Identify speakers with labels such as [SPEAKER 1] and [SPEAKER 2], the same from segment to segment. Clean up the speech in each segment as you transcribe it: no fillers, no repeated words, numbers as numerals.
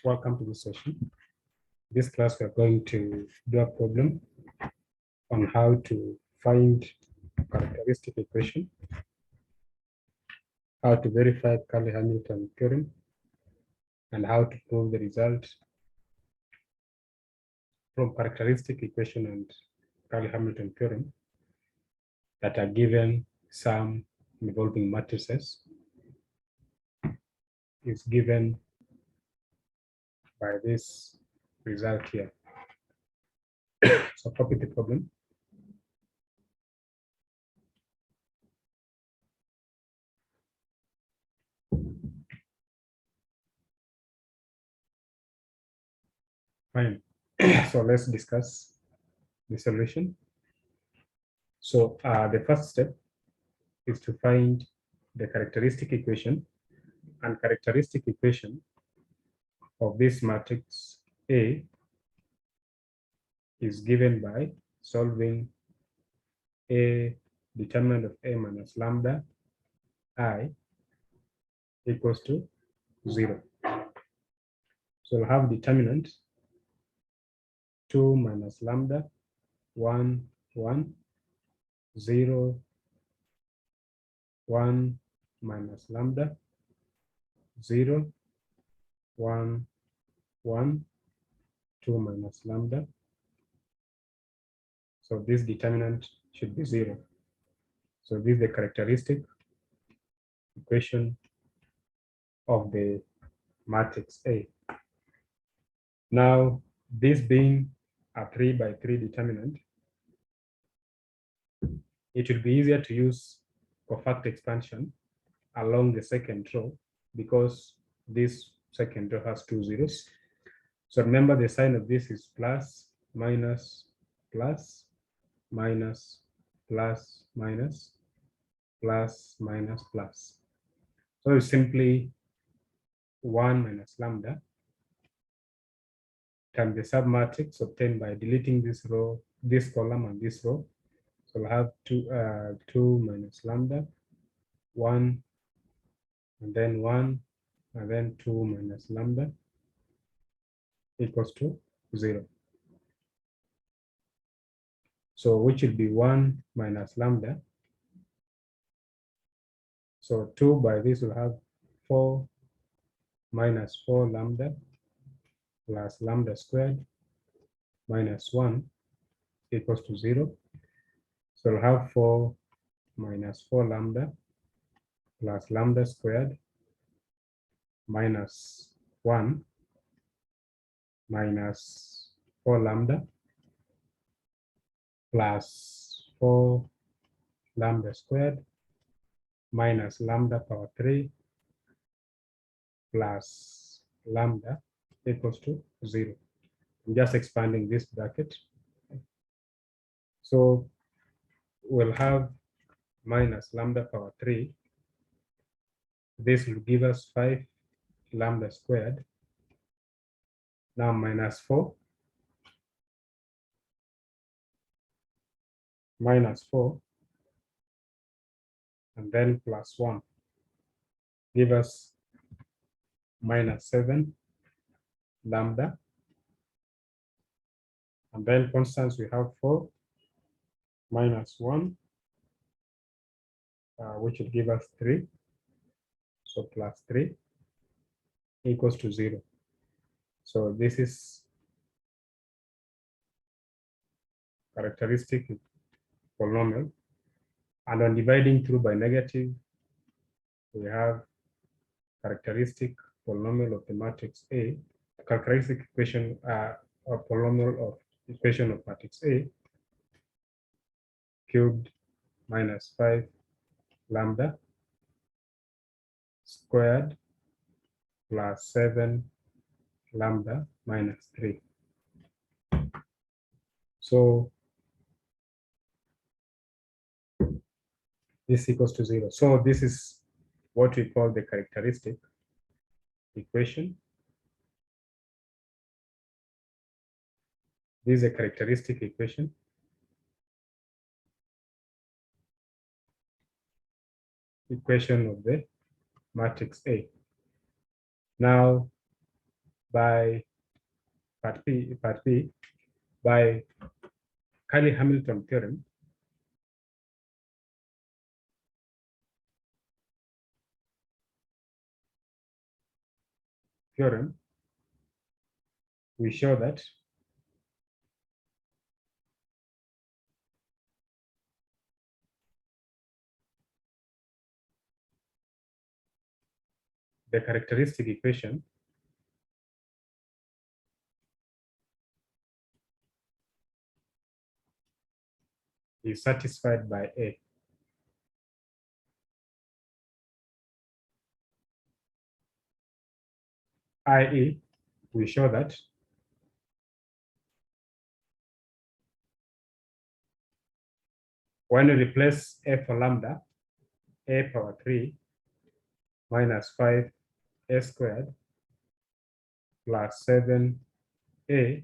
[SPEAKER 1] Welcome to this session. This class we are going to do a problem on how to find characteristic equation, how to verify Cayley-Hamilton theorem, and how to prove the result from characteristic equation and Cayley-Hamilton theorem that are given some involving matrices is given by this result here. So copy the problem. Fine. So let's discuss the solution. So the first step is to find the characteristic equation, and characteristic equation of this matrix A is given by solving A determinant of A minus lambda I equals to 0. So we'll have determinant 2 minus lambda 1, 1, 0, 1 minus lambda 0, 1, 1, 2 minus lambda. So this determinant should be 0. So this is the characteristic equation of the matrix A. Now, this being a 3 by 3 determinant, it will be easier to use cofactor expansion along the second row because this second row has 2 zeros. So remember the sign of this is plus, minus, plus, minus, plus, minus, plus, minus, plus. So it's simply 1 minus lambda times the submatrix obtained by deleting this row, this column, and this row. So we'll have 2 minus lambda, 1, and then 1, and then 2 minus lambda equals to 0. So which will be 1 minus lambda. So 2 by this will have 4 minus 4 lambda plus lambda squared minus 1 equals to 0. So we'll have 4 minus 4 lambda plus lambda squared minus 1 minus 4 lambda plus 4 lambda squared minus lambda power 3 plus lambda equals to 0. I'm just expanding this bracket. So we'll have minus lambda power 3. This will give us 5 lambda squared. Now minus 4 minus 4 and then plus 1 give us minus 7 lambda, and then constants we have 4 minus 1 which will give us 3, so plus 3 equals to 0. So this is characteristic polynomial, and on dividing through by negative we have characteristic polynomial of the matrix A, characteristic equation or polynomial of equation of matrix A cubed minus 5 lambda squared plus 7 lambda minus 3. So this equals to 0. So this is what we call the characteristic equation. This is a characteristic equation. Equation of the matrix A. Now, by part B by Cayley-Hamilton theorem. We show that the characteristic equation is satisfied by A. i.e., we show that when we replace A for lambda, A power 3 minus 5A squared plus 7A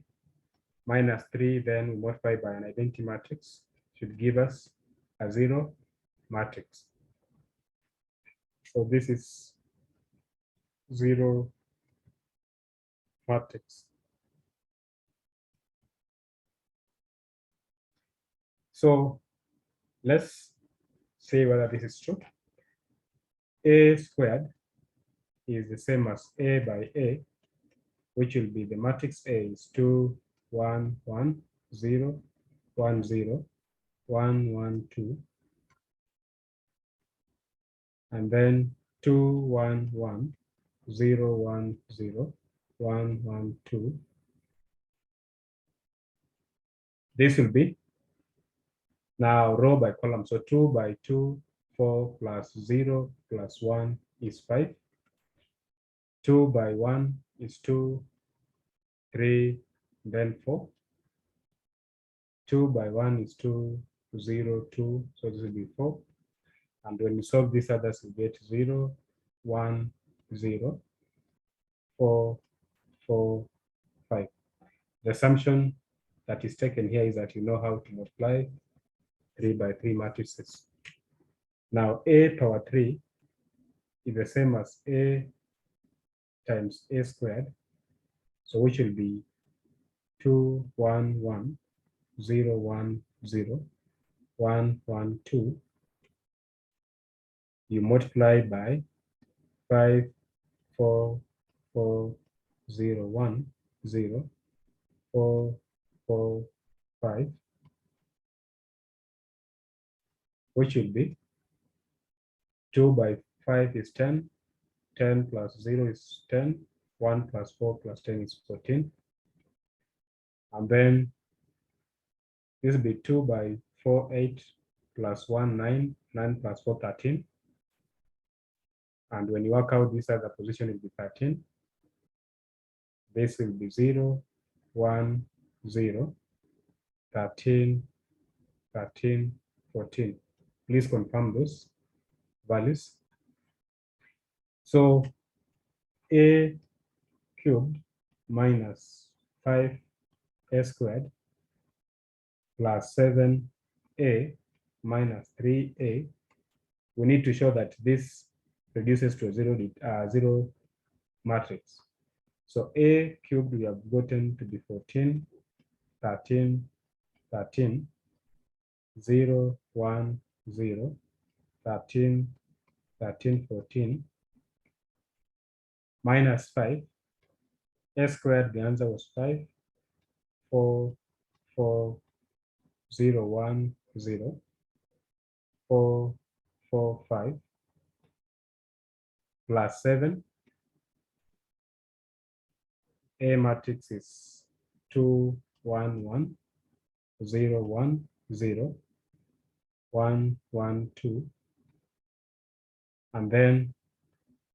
[SPEAKER 1] minus 3, then we multiply by an identity matrix, should give us a 0 matrix. So this is 0 matrix. So let's see whether this is true. A squared is the same as A by A, which will be the matrix A is 2, 1, 1, 0, 1, 0, 1, 1, 2, and then 2, 1, 1, 0, 1, 0, 1, 1, 2. This will be now row by column. So 2 by 2, 4 plus 0 plus 1 is 5. 2 by 1 is 2, 3, then 4. 2 by 1 is 2, 0, 2. So this will be 4. And when you solve these others, you get 0, 1, 0, 4, 4, 5. The assumption that is taken here is that you know how to multiply 3 by 3 matrices. Now, A power 3 is the same as A times A squared. So which will be 2, 1, 1, 0, 1, 0, 1, 1, 2. You multiply by 5, 4, 4, 0, 1, 0, 4, 4, 5, which will be 2 by 5 is 10, 10 plus 0 is 10, 1 plus 4 plus 10 is 14. And then this will be 2 by 4, 8 plus 1, 9, 9 plus 4, 13. And when you work out this other position, it will be 13. This will be 0, 1, 0, 13, 13, 14. Please confirm those values. So A cubed minus 5A squared plus 7A minus 3A. We need to show that this reduces to a zero matrix. So A cubed we have gotten to be 14, 13, 13, 0, 1, 0, 13, 13, 14, minus 5. A squared, the answer was 5, 4, 4, 0, 1, 0, 4, 4, 5, plus 7. A matrix is 2, 1, 1, 0, 1, 0, 1, 1, 2, and then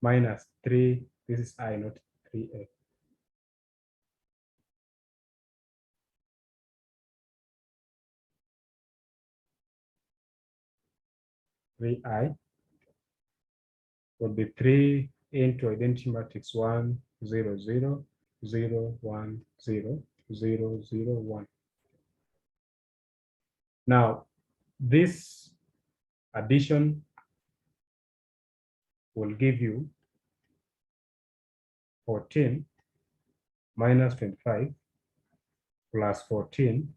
[SPEAKER 1] minus 3. This is I, not 3A. I would be 3 into identity matrix 1, 0, 0, 0, 1, 0, 0, 0, 1. Now, this addition will give you 14 minus 25 plus 14,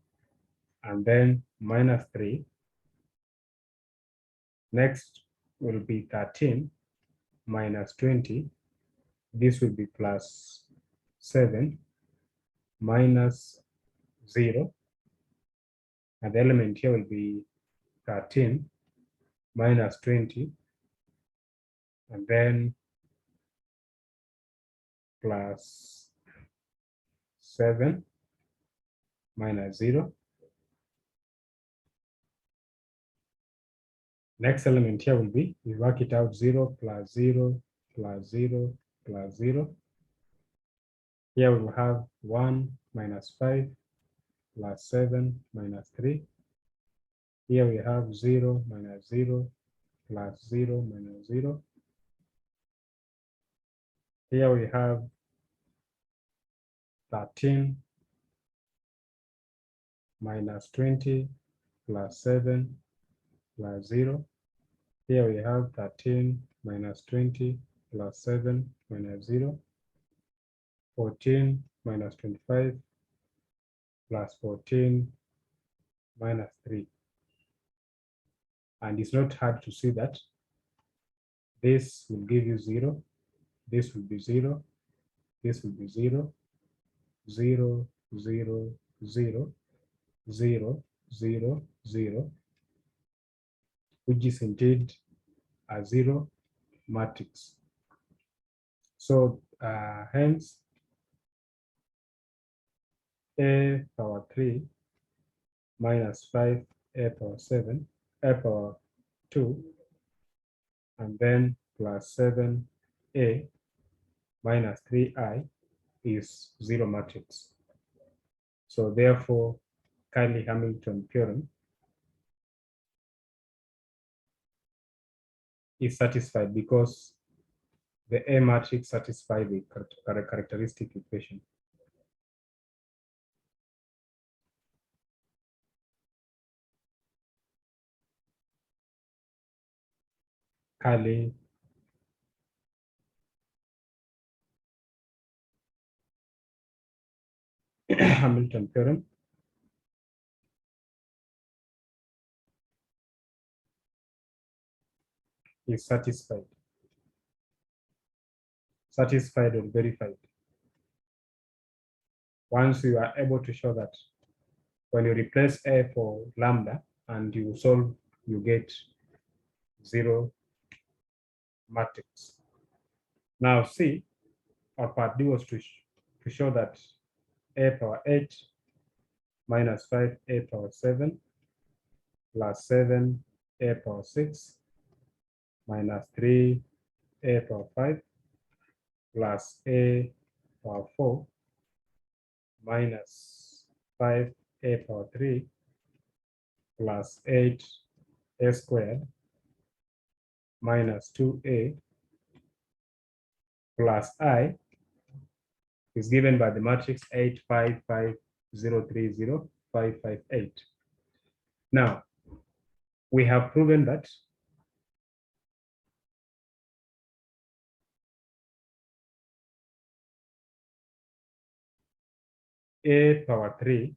[SPEAKER 1] and then minus 3. Next will be 13 minus 20. This will be plus 7 minus 0. And the element here will be 13 minus 20. And then plus 7 minus 0. Next element here will be, we work it out, 0 plus 0 plus 0 plus 0. Here we will have 1 minus 5 plus 7 minus 3. Here we have 0 minus 0 plus 0 minus 0. Here we have 13 minus 20 plus 7 plus 0. Here we have 13 minus 20 plus 7 minus 0. 14 minus 25 plus 14 minus 3. And it's not hard to see that this will give you 0, this will be 0, this will be 0, 0, 0, 0, 0, 0, 0, which is indeed a 0 matrix. So hence a power 3 minus 5 a power 7 a power 2 and then plus 7a minus 3i is 0 matrix. So therefore Cayley-Hamilton theorem is satisfied because the A matrix satisfies the characteristic equation. Cayley-Hamilton theorem is satisfied or verified once you are able to show that when you replace A for lambda and you solve, you get 0 matrix. Now C, our part D was to show that A power 8 minus 5 A power 7 plus 7 A power 6 minus 3 A power 5 plus A power 4 minus 5 A power 3 plus 8 A squared minus 2A plus I is given by the matrix 8, 5, 5, 0, 3, 0, 5, 5, 8. Now, we have proven that A power 3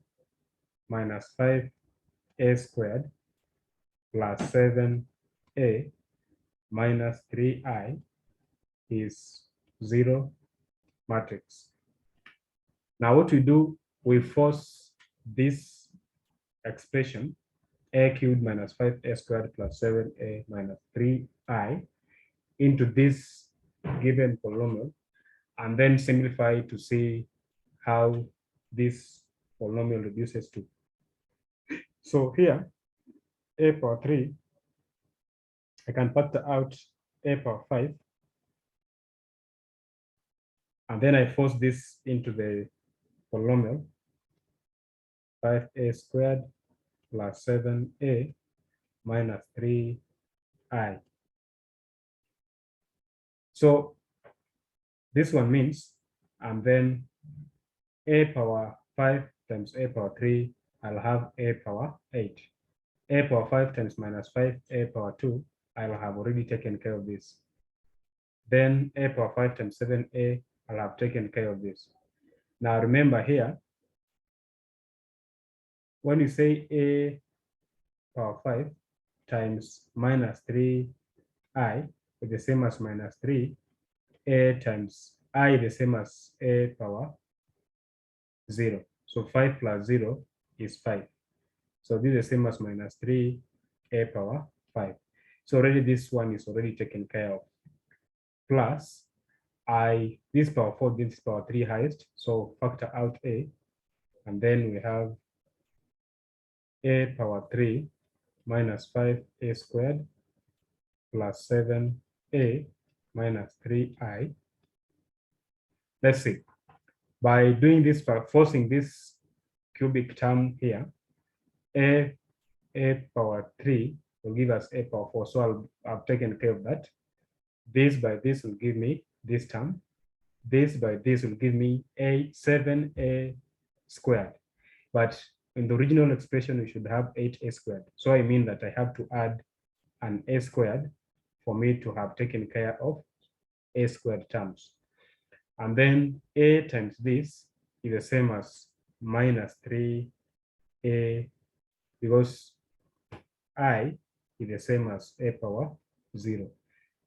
[SPEAKER 1] minus 5 A squared plus 7A minus 3I is 0 matrix. Now what we do, we force this expression A cubed minus 5A squared plus 7A minus 3I into this given polynomial and then simplify to see how this polynomial reduces to. So here, A power 3, I can factor out A power 5, and then I force this into the polynomial 5A squared plus 7A minus 3I. So this one means, and then A power 5 times A power 3, I'll have A power 8. A power 5 times minus 5, A power 2, I'll have already taken care of this. Then A power 5 times 7A, I'll have taken care of this. Now remember here, when you say a power 5 times minus 3i is the same as minus 3, a times I the same as a power 0. So 5 plus 0 is 5. So this is the same as minus 3 a power 5. So already this one is already taken care of. Plus I, this power 4 gives this power 3 highest. So factor out a. And then we have a power 3 minus 5a squared plus 7a minus 3i. Let's see. By doing this, by forcing this cubic term here, a power 3 will give us a power 4. So I've taken care of that. This by this will give me this term. This by this will give me a 7a squared. But in the original expression, we should have 8a squared. So I mean that I have to add an a squared for me to have taken care of a squared terms. And then a times this is the same as minus 3a, because I is the same as a power 0.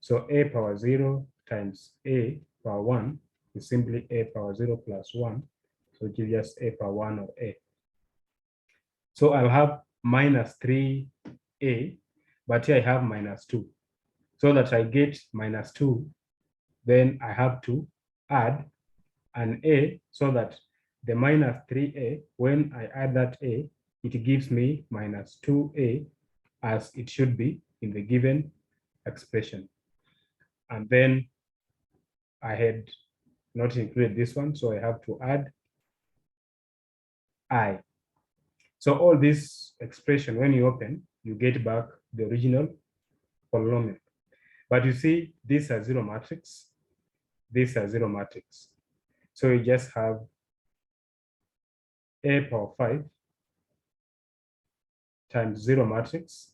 [SPEAKER 1] So a power 0 times a power 1 is simply a power 0 plus 1. So it gives us a power 1 or a. So I'll have minus 3a, but here I have minus 2. So that I get minus 2, then I have to add an a, so that the minus 3a, when I add that a, it gives me minus 2a, as it should be in the given expression. And then I had not included this one, so I have to add I. So all this expression, when you open, you get back the original polynomial. But you see, these are zero matrix, these are zero matrix. So you just have a power 5 times 0 matrix,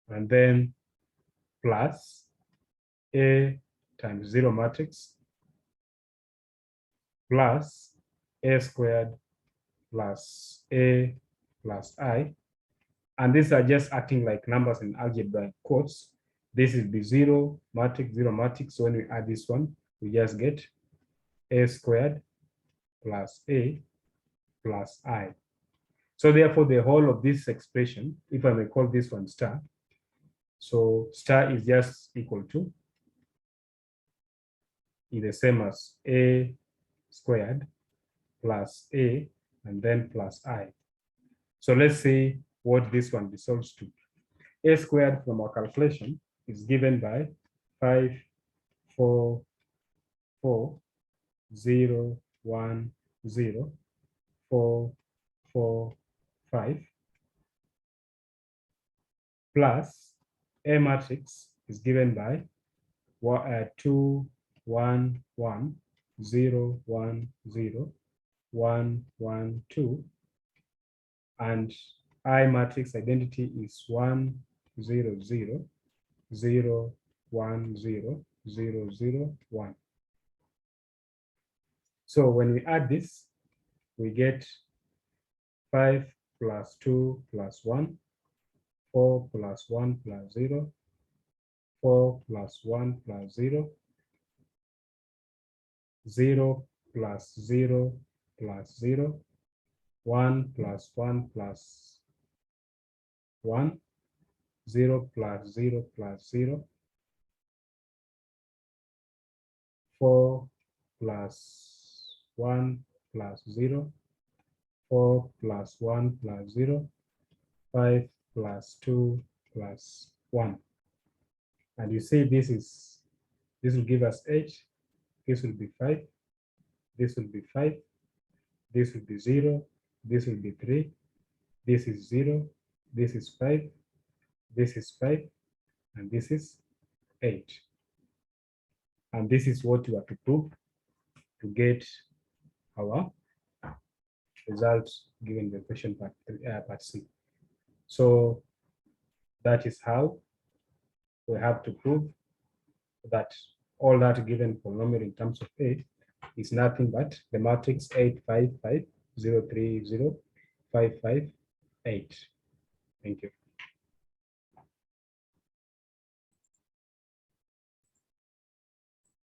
[SPEAKER 1] and then plus a times 0 matrix plus a squared plus a plus I. And these are just acting like numbers in algebra quotes. This is the 0 matrix, 0 matrix. So when we add this one, we just get a squared plus a plus I. So therefore, the whole of this expression, if I may call this one star, so star is just equal to, is the same as a squared plus a and then plus I. So let's see what this one resolves to. A squared from our calculation is given by 5, 4, 4, 0, 1, 0, 4, 4, 5, plus A matrix is given by 2, 1, 1, 0, 1, 0, 1, 1, 2, and I matrix identity is 1, 0, 0, 0, 1, 0, 0, 0, 1. So when we add this, we get 5 plus 2 plus 1, 4 plus 1 plus 0, 4 plus 1 plus 0, 0 plus 0 plus 0, 1 plus 1 plus 1, 0 plus 0 plus 0, 4 plus 1 plus 0, 4 plus 1 plus 0, 5 plus 2 plus 1. And you see this will give us 8, this will be 5, this will be 5, this will be 0, this will be 3, this is 0, this is 5, this is 5, and this is 8. And this is what you have to prove to get our results given the question part C. So that is how we have to prove that all that given polynomial in terms of A is nothing but the matrix 8, 5, 5, 0, 3, 0, 5, 5, 8. Thank you.